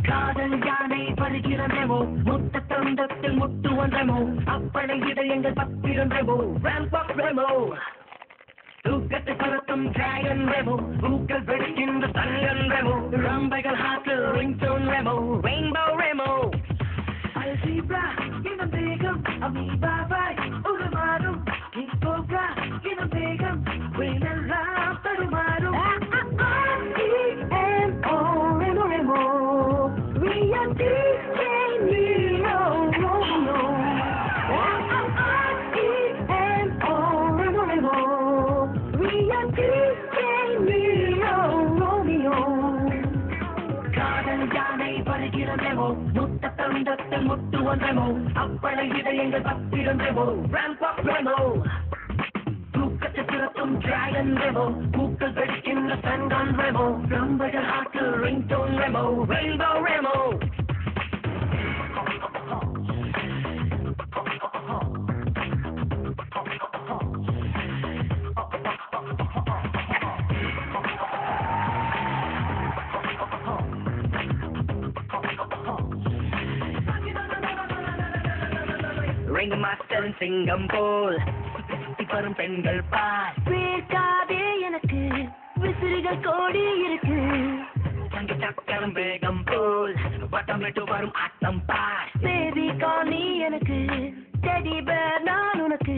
காதல் யானை வருகிறன்றமோ முத்த தந்தத்தில் முட்டு வந்தமோ அப்பனை இதயங்கள் பத்திரன்றமோ ராம்பாக் ரெமோ தூக்கத்தை பரத்தும் டிராகன் ரெமோ பூக்கள் வெடிக்கின்ற தங்கன் ரெமோ ரம்பைகள் ஹாட்டில் ringtone Remo rainbow Remo algebra இந்த வேகம் அமீபாவாய் உருமாறும் இன்போகா இந்த வேகம் வேலெல்லாம் தருமாறும் முத்த தந்தத்தில் முட்டு வந்தமோ அப்பனை இதயங்கள் பத்திரன்றமோ ராம்பாக் ரெமோ தூக்கத்தை திறத்தும் டிராகன் ரெமோ பூக்கள் வெடிக்கின்ற சங்கான் ரெமோ ரம்பைகள் ஹாட்டில் ringtone Remo rainbow Remo ring master சிங்கம் போல் வரும் பெண்கள் பார் பேசாதே எனக்கு விசிறிகள் கோடி இருக்கு தங்க சக்கரம் வேகம் போல் வட்டமிட்டு வரும் ஆட்டம் பார் பேபி காணி எனக்கு டெடி பேர் நான் உனக்கு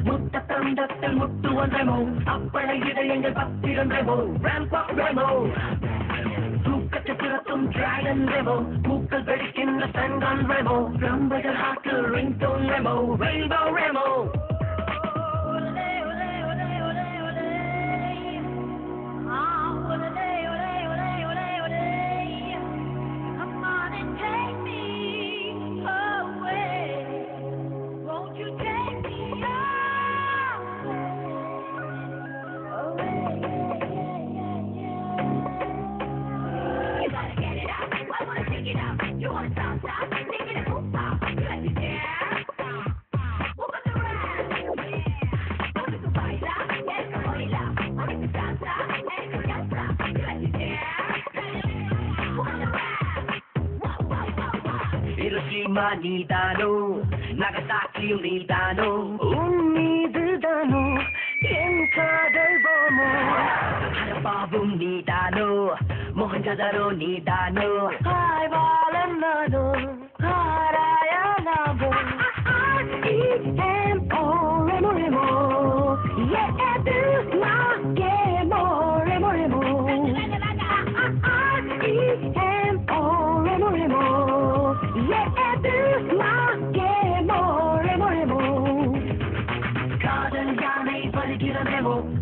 முத்த தந்தத்தில் முட்டு வந்தமோ அப்பனை இதயங்கள் பத்திரன்றமோ ராம்பாக் ரெமோ தூக்கத்தை திறத்தும் டிராகன் ரெமோ பூக்கள் வெடிக்கின்ற சங்கான் ரெமோ ரம்பைகள் ஹாட்டில் ringtone Remo rainbow Remo Hiroshima நீதானோ நகசாக்கியும் நீதானோ உன் மீதுதானோ என் காதல் போமோ ஹரப்பாவும் நீதானோ மொஹஞ்சதாரோ நீதானோ ஆய்வாளன் நானோ ஆராயனாவோ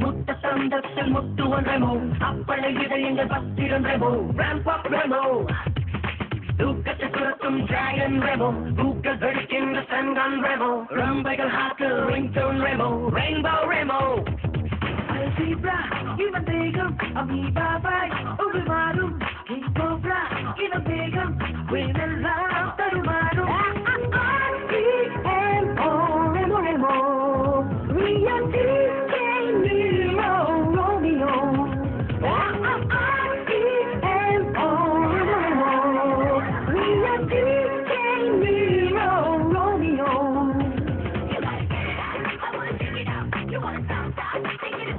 முத்த தந்தத்தில் முட்டு வந்தமோ அப்பனை இதயங்கள் பத்திரன்றமோ ராம்பாக் ரெமோ தூக்கத்தை துரத்தும் டிராகன் ரெமோ பூக்கள் வெடிக்கின்ற சங்கான் ரெமோ ரம்பைகள் ஹாட்டில் ringtone Remo rainbow Remo algebra இவன் வேகம் அமீபாவாய் உருமாறும் இன்போகா இவன் வேகம் வேலெல்லாம் தருமாறும் Romeo ஆட்டத்தை இரு